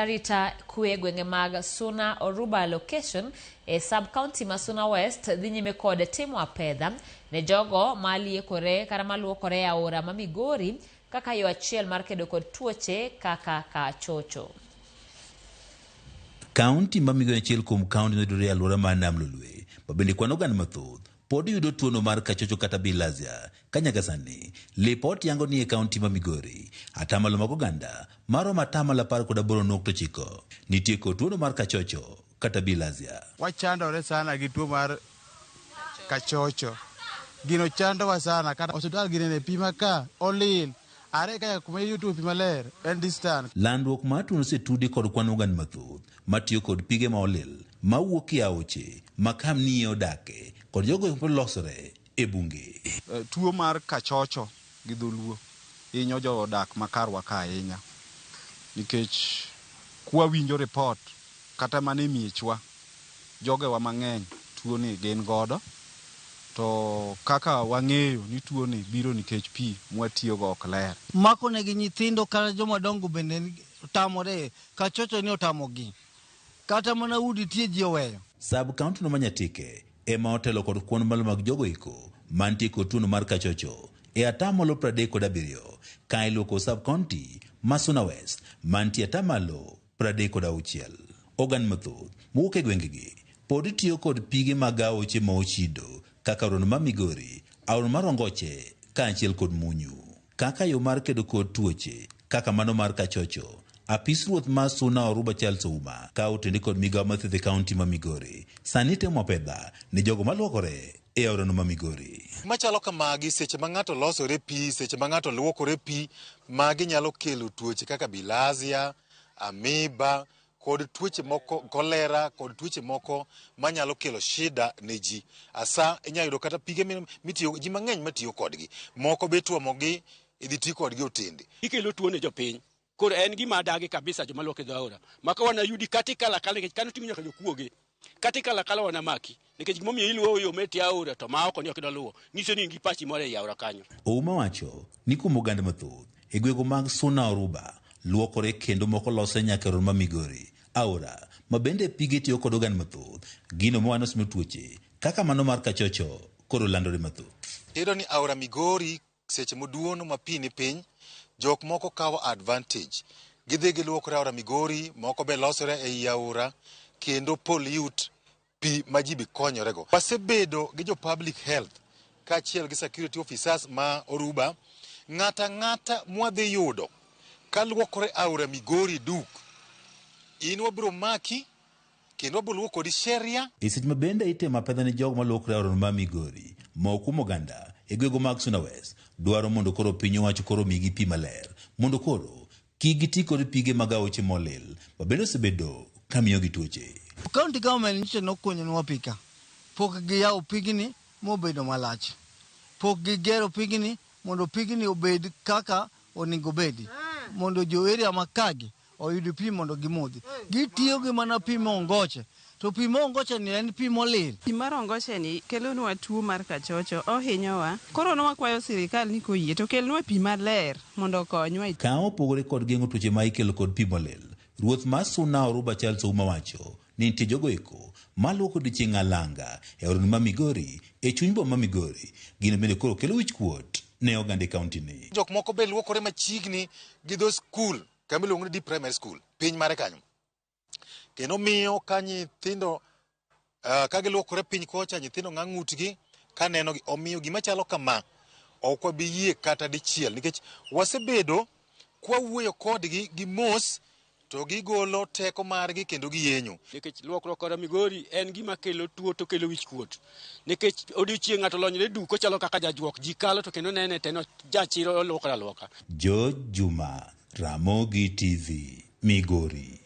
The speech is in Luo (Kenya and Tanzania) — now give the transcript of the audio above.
Rita kwe gwenge mag Suna Oruba location sub-county ma Suna West dhi nyime kod timo apedha ne jogo maliekore kata maluokore aora ma Migori kaka yo achiel mar kedo kod tuoche kaka kachocho. County ma Migori achiel kuom county nodore aluora mar Nam Lolwe mabende kwan oganda mathoth pod yudo tuono mar kachocho kata bilharzia. Kanyaka sani lipot yango ni e county ma Migori atamalo mag oganda maromo 18.9 nitie kod tuono mar kachocho kata bilharzia. Wachandore sana gi tuo mar kachocho. Gino chandowa sana kata hospital ginene pima ka olil are kaya kuma yutu pima ler en distant. Landruok mar tuono setudi kod kwan oganda mathoth matiyo kod pige ma olil mawuok e aoche makam nie odake kod jogo losore e bunge. Tuo mar kachocho gi dholuo hinyo jo odak makarwa ka ahinya nikech kwa winjo report kata mane miechwa jogewa mang'eny tuo ni gin godo to kaka wang'eyo ni tuo ni biro nikech pi mwatiyo go ok ler. Mako ne gi nyithindo kata joma dongo bende tamore kachocho ni otamogi kata mana udi tie ji oweyo. Sub-county no Manyatike ema otelo kod kwan malo mag jogo iko mantie kod tuono mar kachocho e atamalo 37 ka iluoko sub-county ma Suna West mantie atamalo 36. Oganda mathoth mowuok e gwengegi pod tiyo kod pige mag aoche ma ochido kaka aora ma Migori, aora mar Ongoche kaachiel kod Munyu. Kaka yo mar kedo kod tuoche kaka mano mar kachocho, apis ruoth mar Suna Oruba Charles Ouma ka otendi kod migawo mathieth e kaunti ma Migori sani temo apedha ne jogo maluokore e aora no ma Migori. Machalo kamagi seche ma ng'ato losore pi, seche ma ng'ato luokore pi, magi nyalo kelo tuoche kaka bilharzia, amoeba kod tuoche moko kolera kod tuoche moko manyalo kelo shida ne ji. Asa inyalo yudo kata pige mitiyo ji mang'eny matiyo kodgi. Moko be tuomogi idhi ti kodgi otende. Ikelo tuo ne jopiny. Koro en gima dagi kabisa joma luoko e aora. Maka wana yudi katikala kala nikech kano timi nyaka jokuoge. Katikala kala wana maki. Nikech gimomiyo iluwo yo meti aora to ma oko ni ok idoluwo. Nyiso ni ngi pachi more e aora kanyo. Ouma wacho ni kuom oganda mathoth e gwego mag Suna Oruba luokore kendo moko lose nyaka aora ma Migori. Aora mabende pige tiyo kod oganda mathoth gino mowano simo tuoche kaka mano mar kachocho koro landore mathoth. Iyudo ni aora Migori seche moduono ma pi ni piny jok moko kawo advantage. Gidhi giluokore aora Migori, moko be losore e aora kendo pollute pi ma ji bi konyorego. Wasebedo gi jo public health kaachiel gi security officers ma Oruba, ng'ata mwadhi yudo ka luokore aora Migori duk in wabiro maki kendo wabiro luoko kodi sheria. E seche ma bende itemo apedha ne jogo maluokore aora ma Migori ma kuom oganda e gwego mag Suna West dwaro mondo koro piny owacho koro migi pi maler mondo koro kik giti kod pige mag aoche molil ma bende osebedo ka miyogi tuoche. County government niche nokonyowa pika. Pok giyawo pigni mobedo malach. Pok gigero pigni mondo pigni obed kaka onego bedi. Mondo jo area makagi oyud pi mondo gimodhi. Gitiyo gi mana pi ma Ongoche. To pi ma Ongoche ni en pi molil. Pi mar Ongoche ni kelonwa tuo mar kachocho ohinyowa. Koro wakwayo sirikal ni koyie to kelnwa pi maler mondo okonywa. Ka opogore kod geng'o tuoche ma ikelo kod pi molil, ruoth mar Suna Oruba Charles Ouma wacho ni nitie jogo eko maluoko odiechieng' alanga e aora ma Migori e chuny boma ma Migori. Gino bende koro kelo wich kuot ne oganda e kaunti ni. Jok moko be luokore machiegni gi dho skul kama iluongo ni primary school piny mare kanyo. Kendo miyo ka nyithindo ka giluokore piny kocha nyithindo ng'utgi ka nenogi omiyo gima chalo kama ok wabi yie kata dichiel nikech wasebedo kwa wuoyo kodgi gi mos to gigolo teko margi kendo giyenyo. Nikech luokruok aora Migori en gima kelo tuo to kelo wich kuot. Nikech odiochieng' ng'ato lonyre duk ochalo kaka jajuok ji kalo to kendo nene teno jachiro luokore aluoka. George Juma, Ramogi TV, Migori.